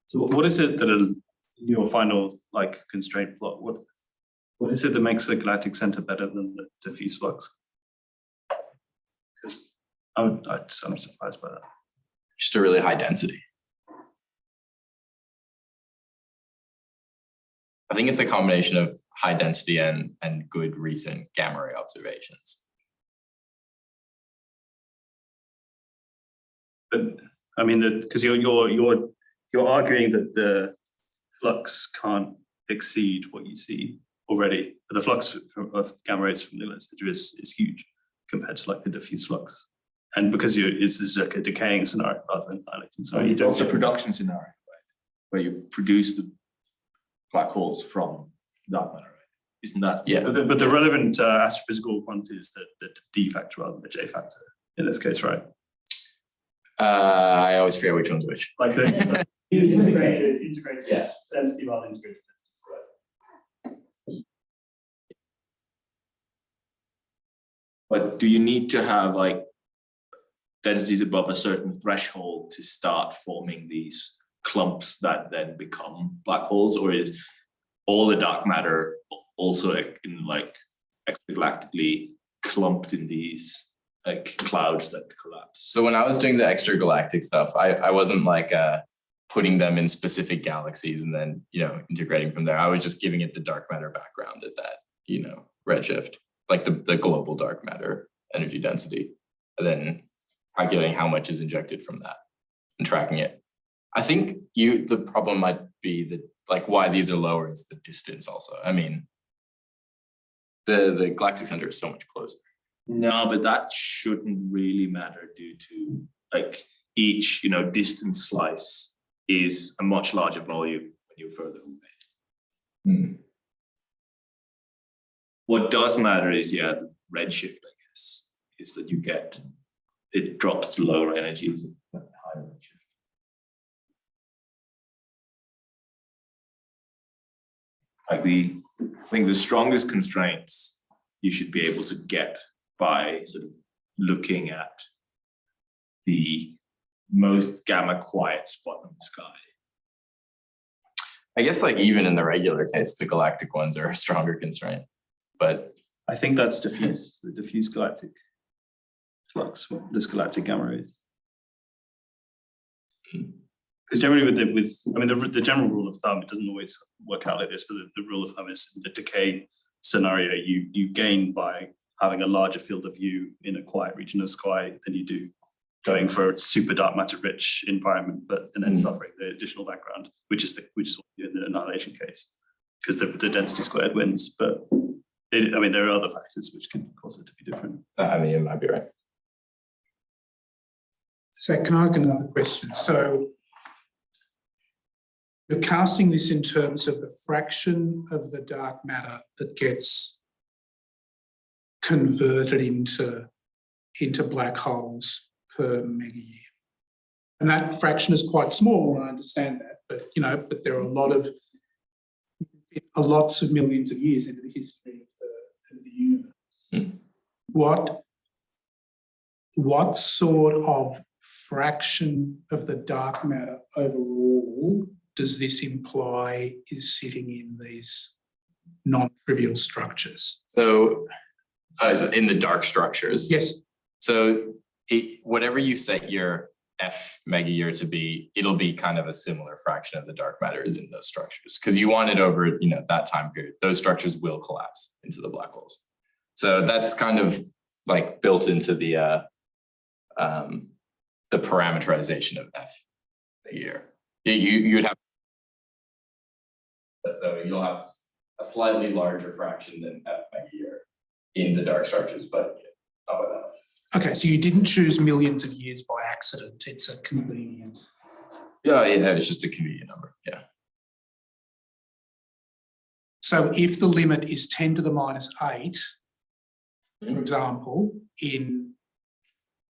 [SPEAKER 5] So what is it that in your final like constraint plot? What is it that makes the galactic center better than the diffuse flux? Because I'm surprised by that.
[SPEAKER 2] just a really high density. I think it's a combination of high density and good recent gamma ray observations.
[SPEAKER 5] But I mean, because you're arguing that the flux can't exceed what you see already. The flux of gamma rays from the center is huge compared to like the diffuse flux, and because this is like a decaying scenario rather than dilating. So
[SPEAKER 4] It's also a production scenario, right? Where you produce the black holes from dark matter, right? Isn't that?
[SPEAKER 2] Yeah.
[SPEAKER 5] But the relevant astrophysical quantity is the D factor rather than the J factor in this case, right?
[SPEAKER 2] I always forget which one's which.
[SPEAKER 5] Like the integrated
[SPEAKER 2] Yes.
[SPEAKER 5] density rather than integrated density, right?
[SPEAKER 4] But do you need to have like densities above a certain threshold to start forming these clumps that then become black holes, or is all the dark matter also in like extragalactically clumped in these like clouds that collapse?
[SPEAKER 2] So when I was doing the extragalactic stuff, I wasn't like putting them in specific galaxies and then integrating from there. I was just giving it the dark matter background at that redshift, like the global dark matter energy density, and then calculating how much is injected from that and tracking it. I think the problem might be that like why these are lower is the distance also. I mean, the galactic center is so much closer.
[SPEAKER 4] No, but that shouldn't really matter due to like each distance slice is a much larger volume when you're further away. What does matter is the redshift, I guess, is that it drops to lower energies at higher redshift. I think the strongest constraints you should be able to get by sort of looking at the most gamma quiet spot in the sky
[SPEAKER 2] I guess like even in the regular case, the galactic ones are a stronger constraint, but
[SPEAKER 5] I think that's diffuse, the diffuse galactic flux, this galactic gamma rays. Because generally the general rule of thumb, it doesn't always work out like this, but the rule of thumb is in the decay scenario, you gain by having a larger field of view in a quiet region of sky than you do going for a super dark matter rich environment, and then suffering the additional background, which is what we do in the annihilation case, because the density squared wins. But there are other factors which can cause it to be different.
[SPEAKER 2] I mean, it might be right.
[SPEAKER 3] So can I ask another question? So you're casting this in terms of the fraction of the dark matter that gets converted into black holes per mega year. And that fraction is quite small, and I understand that, but there are lots of millions of years into the history of the universe. What sort of fraction of the dark matter overall does this imply is sitting in these non-trivial structures?
[SPEAKER 2] So in the dark structures.
[SPEAKER 3] Yes.
[SPEAKER 2] So whatever you set your F mega year to be, it'll be kind of a similar fraction of the dark matter is in those structures, because you want it over that time period. Those structures will collapse into the black holes. So that's kind of like built into the parameterization of F mega year. You'd have, so you'll have a slightly larger fraction than F mega year in the dark structures, but not by that.
[SPEAKER 3] Okay, so you didn't choose millions of years by accident. It's a convenience.
[SPEAKER 2] Yeah, it's just a convenient number. Yeah.
[SPEAKER 3] So if the limit is 10 to the minus 8, for example, in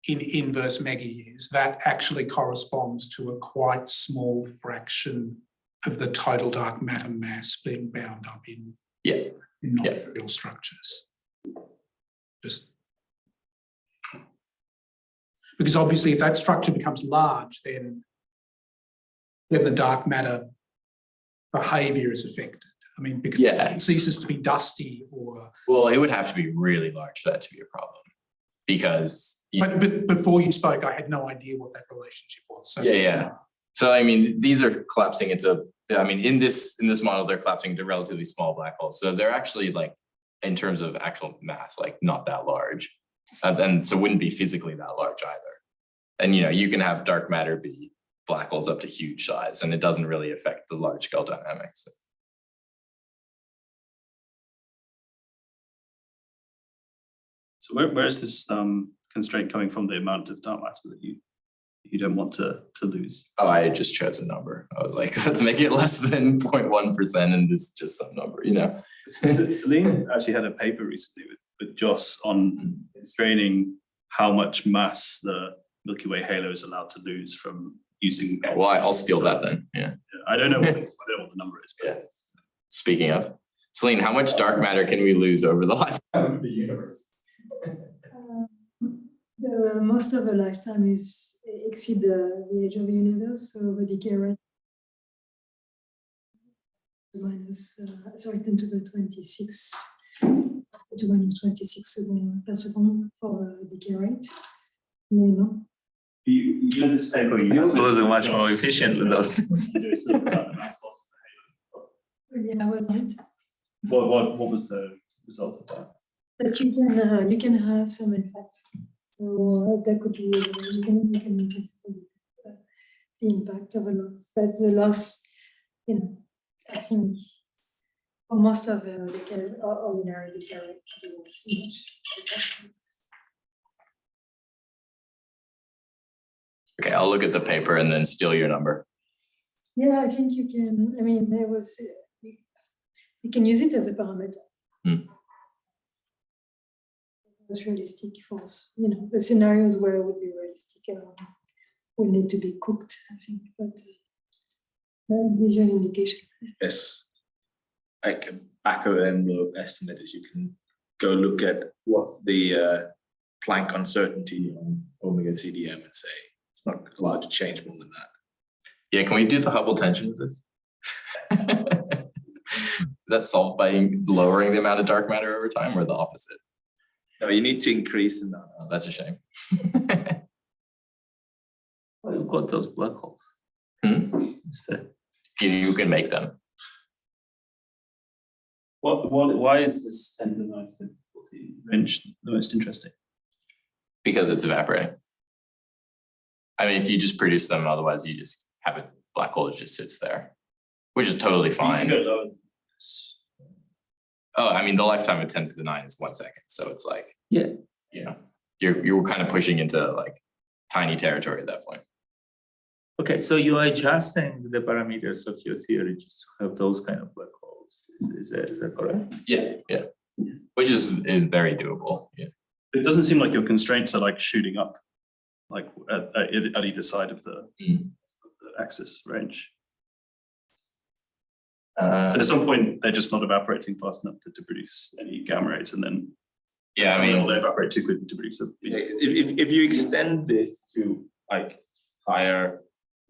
[SPEAKER 3] inverse mega years, that actually corresponds to a quite small fraction of the total dark matter mass being bound up in non-trivial structures. Just because obviously if that structure becomes large, then the dark matter behavior is affected. I mean, because it ceases to be dusty or...
[SPEAKER 2] Well, it would have to be really large for that to be a problem, because...
[SPEAKER 3] But before you spoke, I had no idea what that relationship was. So
[SPEAKER 2] So, I mean, these are collapsing into, in this model, they're collapsing into relatively small black holes. So they're actually like, in terms of actual mass, like not that large. And so wouldn't be physically that large either. And, you can have dark matter be black holes up to huge size, and it doesn't really affect the large scale dynamics.
[SPEAKER 5] So where is this constraint coming from, the amount of dark matter that you don't want to lose?
[SPEAKER 2] Oh, I just chose a number. I was like, let's make it less than 0.1%, and this is just some number,
[SPEAKER 5] Celine actually had a paper recently with Joss on constraining how much mass the Milky Way halo is allowed to lose from using.
[SPEAKER 2] Well, I'll steal that then. Yeah.
[SPEAKER 5] I don't know what the number is. But
[SPEAKER 2] Speaking of, Celine, how much dark matter can we lose over the lifetime of the universe?
[SPEAKER 7] Most of the lifetime is exceed the age of the universe, so the decay rate minus 10 to the 26 to minus 26 per second for the decay rate minimum.
[SPEAKER 5] You know this paper,
[SPEAKER 6] Those are much more efficient with those things.
[SPEAKER 7] Yeah, I was right.
[SPEAKER 5] What was the result of that?
[SPEAKER 7] That you can have some effects. So that could be you can anticipate the impact of a loss. But the loss, I think for most of the ordinary decay rate, you won't see much.
[SPEAKER 2] Okay, I'll look at the paper and then steal your number.
[SPEAKER 7] Yeah, I think you can. I mean, there was you can use it as a parameter. It's realistic for us. The scenarios where it would be realistic will need to be cooked, I think, but visual indication.
[SPEAKER 4] Yes, like a back of the envelope estimate is you can go look at what the Planck uncertainty on omega CDM and say it's not allowed to change more than that.
[SPEAKER 2] Yeah, can we do the Hubble tension with this? Is that solved by lowering the amount of dark matter over time, or the opposite?
[SPEAKER 4] No, you need to increase the amount.
[SPEAKER 2] Oh, that's a shame.
[SPEAKER 6] Well, you've got those black holes. Instead.
[SPEAKER 2] You can make them.
[SPEAKER 5] Why is this 10 to the 9 to 10 to 14 range the most interesting?
[SPEAKER 2] Because it's evaporating. I mean, if you just produce them, otherwise you just have a black hole that just sits there, which is totally
[SPEAKER 5] You
[SPEAKER 2] fine.
[SPEAKER 5] can go lower than this.
[SPEAKER 2] Oh, I mean, the lifetime of 10 to the 9 is 1 second. So it's like,
[SPEAKER 6] Yeah.
[SPEAKER 2] you know, you're kind of pushing into like tiny territory at that point.
[SPEAKER 6] Okay, so you are adjusting the parameters of your theory just to have those kind of black holes. Is that correct?
[SPEAKER 2] Yeah. Which is very doable. Yeah.
[SPEAKER 5] It doesn't seem like your constraints are like shooting up, like at either side of the axis range. So at some point, they're just not evaporating fast enough to produce any gamma rays, and then
[SPEAKER 2] Yeah, I mean,
[SPEAKER 5] they evaporate too quickly to produce a.
[SPEAKER 4] If you extend this to like higher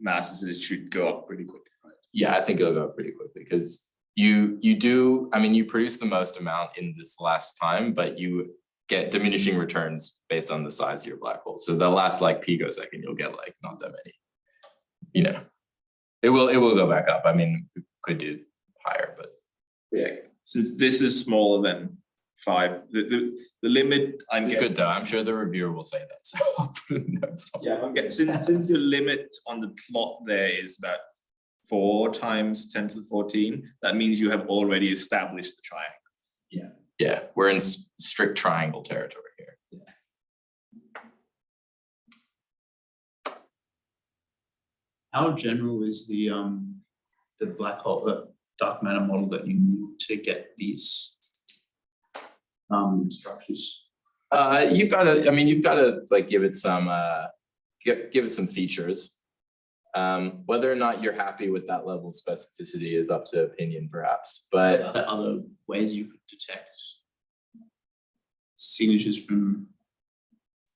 [SPEAKER 4] masses, it should go up pretty quickly. Right?
[SPEAKER 2] yeah, I think it'll go pretty quickly because you do, I mean, you produce the most amount in this last time, but you get diminishing returns based on the size of your black hole. So the last like picosecond, you'll get like not that many, you know, it will go back up. I mean, we could do higher, but
[SPEAKER 4] Yeah, since this is smaller than 5, the limit I'm
[SPEAKER 2] it's
[SPEAKER 4] getting.
[SPEAKER 2] good though. I'm sure the reviewer will say that. So I'll put it in notes.
[SPEAKER 4] Yeah, I'm getting, since the limit on the plot there is about 4 times 10 to the 14, that means you have already established the triangle.
[SPEAKER 2] Yeah, we're in strict triangle territory here.
[SPEAKER 8] How general is the black hole, dark matter model that you need to get these structures?
[SPEAKER 2] You've got to like give it some give it some features. Whether or not you're happy with that level of specificity is up to opinion, perhaps. But
[SPEAKER 8] Are there other ways you could detect signatures from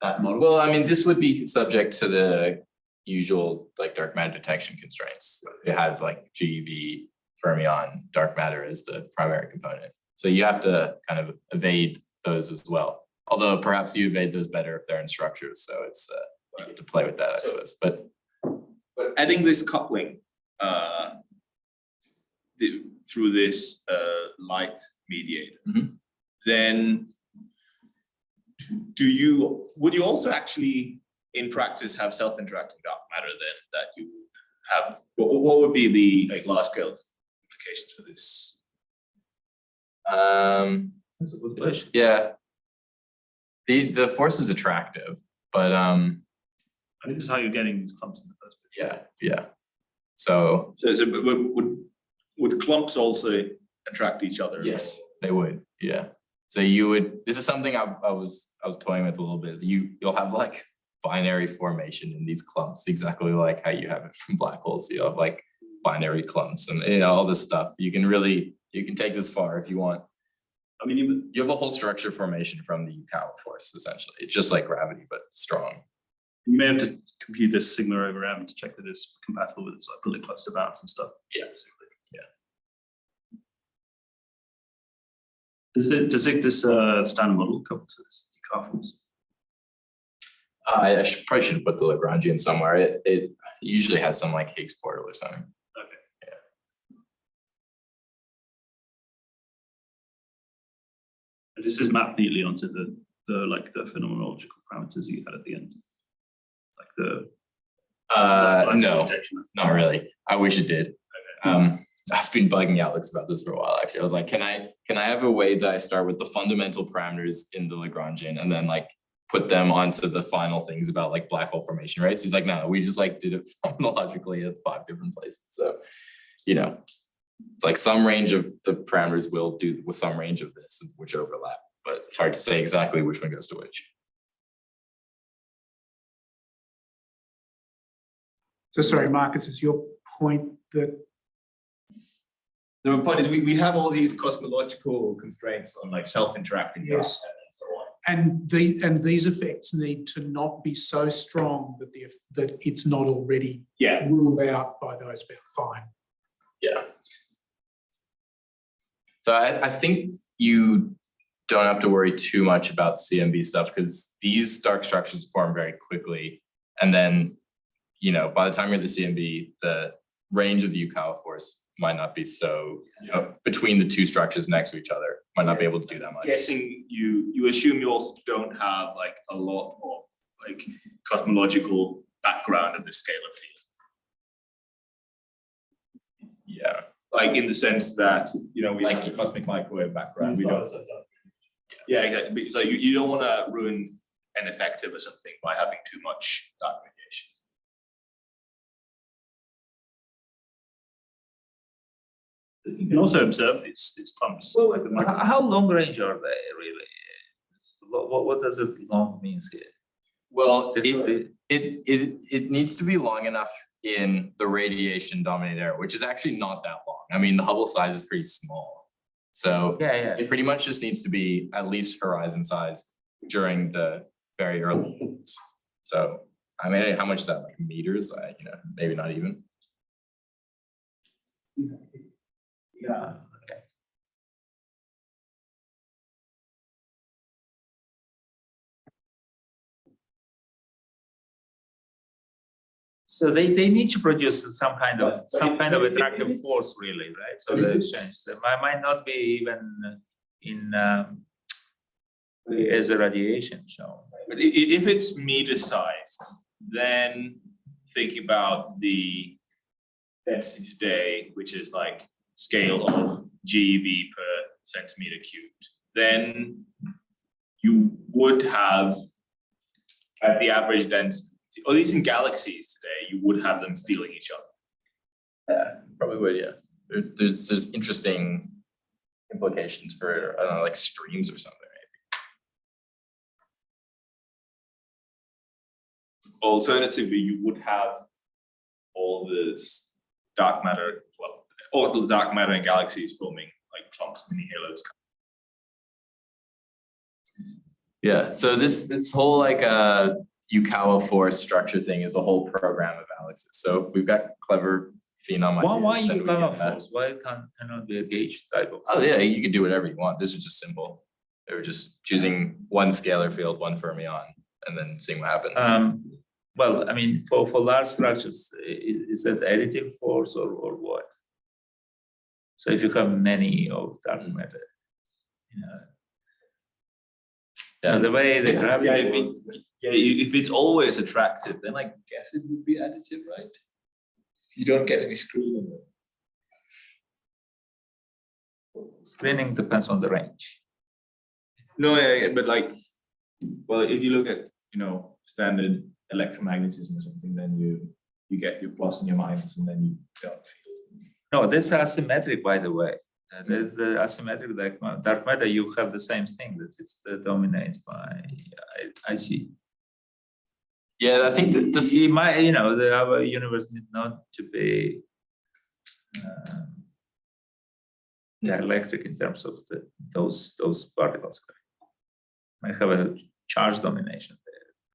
[SPEAKER 8] that model?
[SPEAKER 2] well, I mean, this would be subject to the usual like dark matter detection constraints. It has like GeV, fermion, dark matter as the primary component. So you have to kind of evade those as well. Although perhaps you evade those better if they're in structures. So it's you get to play with that, I suppose. But
[SPEAKER 4] Adding this coupling through this light mediator, then would you also actually in practice have self-interacting dark matter then that you have? What would be the like large scale implications for this?
[SPEAKER 6] That's a good question.
[SPEAKER 2] yeah, the force is attractive, but
[SPEAKER 5] I think this is how you're getting these clumps in the first place.
[SPEAKER 2] yeah. So
[SPEAKER 4] So would clumps also attract each other?
[SPEAKER 2] yes, they would. Yeah. So you would. This is something I was toying with a little bit. Is you'll have like binary formation in these clumps, exactly like how you have it from black holes. So you'll have like binary clumps and all this stuff. You can take this far if you want.
[SPEAKER 5] I mean, even
[SPEAKER 2] You have a whole structure formation from the Yukawa force, essentially. It's just like gravity, but strong.
[SPEAKER 5] you may have to compute this sigma over M to check that it's compatible with its like bullet cluster bounds and stuff.
[SPEAKER 2] Yeah.
[SPEAKER 5] Does this standard model couple to this Yukawa force?
[SPEAKER 2] I probably should have put the Lagrangian somewhere. It usually has some like Higgs portal or something.
[SPEAKER 5] Okay.
[SPEAKER 2] Yeah.
[SPEAKER 5] And this is mapped neatly onto the phenomenological parameters you had at the end, like the.
[SPEAKER 2] No,
[SPEAKER 5] projection.
[SPEAKER 2] not really. I wish it did. I've been bugging Alex about this for a while, actually. I was like, can I have a way that I start with the fundamental parameters in the Lagrangian and then like put them onto the final things about like black hole formation rates? He's like, no, we just like did it phenomenologically at 5 different places. So, you know, it's like some range of the parameters will do with some range of this, which overlap, but it's hard to say exactly which one goes to which.
[SPEAKER 3] So sorry, Marcus, is your point that
[SPEAKER 4] The point is we have all these cosmological constraints on like self-interacting dark
[SPEAKER 3] Yes.
[SPEAKER 4] matter and so on.
[SPEAKER 3] and these effects need to not be so strong that that it's not already
[SPEAKER 4] Yeah.
[SPEAKER 3] ruled out by those being fine.
[SPEAKER 2] Yeah. So I think you don't have to worry too much about CMB stuff because these dark structures form very quickly. And then, you know, by the time you're at the CMB, the range of the Yukawa force might not be so, you know, between the two structures next to each other, might not be able to do that much.
[SPEAKER 4] Guessing you assume you also don't have like a lot of like cosmological background of the scalar field.
[SPEAKER 2] Yeah.
[SPEAKER 4] Like in the sense that, you know, we like the cosmic microwave background. We don't. Yeah, exactly. So you don't want to ruin an effective or something by having too much dark radiation.
[SPEAKER 5] You can also observe these clumps.
[SPEAKER 6] Well,
[SPEAKER 5] like the micro-
[SPEAKER 6] how long range are they really? What does it long means here?
[SPEAKER 2] Well,
[SPEAKER 6] If
[SPEAKER 2] it needs to be long enough in the radiation dominated area, which is actually not that long. I mean, the Hubble size is pretty small. So
[SPEAKER 6] Yeah.
[SPEAKER 2] it pretty much just needs to be at least horizon sized during the very early years. So I mean, how much is that, like meters? Like, you know, maybe not even.
[SPEAKER 6] Yeah. Okay. So they need to produce some kind of attractive force, really, right? So the exchange they might not be even in as a radiation shown.
[SPEAKER 4] But if it's meter sized, then think about the density today, which is like scale of GeV per centimeter cubed, then you would have at the average density, or at least in galaxies today, you would have them feeling each other.
[SPEAKER 2] Yeah, probably would. Yeah, there's interesting implications for I don't know, like streams or something.
[SPEAKER 4] Alternatively, you would have all this dark matter, well, all the dark matter in galaxies forming like clumps, mini halos.
[SPEAKER 2] Yeah, so this whole like Yukawa force structure thing is a whole program of Alex's. So we've got clever phenom
[SPEAKER 6] Why
[SPEAKER 2] ideas, then we
[SPEAKER 6] Yukawa
[SPEAKER 2] get that.
[SPEAKER 6] force? Why cannot be a gauge type of?
[SPEAKER 2] Oh yeah, you could do whatever you want. This is just simple. They were just choosing one scalar field, one fermion, and then seeing what happens.
[SPEAKER 6] Well, I mean, for large structures, is it additive force or what? So if you have many of dark matter, you know,
[SPEAKER 2] Yeah.
[SPEAKER 6] the way the gravity works.
[SPEAKER 4] If it's always attractive, then I guess it would be additive, right? You don't get any screening.
[SPEAKER 6] Screening depends on the range.
[SPEAKER 4] No, yeah, but like, well, if you look at, you know, standard electromagnetism or something, then you get your plus and your minus, and then you don't feel.
[SPEAKER 6] No, that's asymmetric, by the way. The asymmetric dark matter, you have the same thing, that it's dominated by IC.
[SPEAKER 2] Yeah, I think that this.
[SPEAKER 6] You know, our universe need not to be electric in terms of those particles. Might have a charge domination.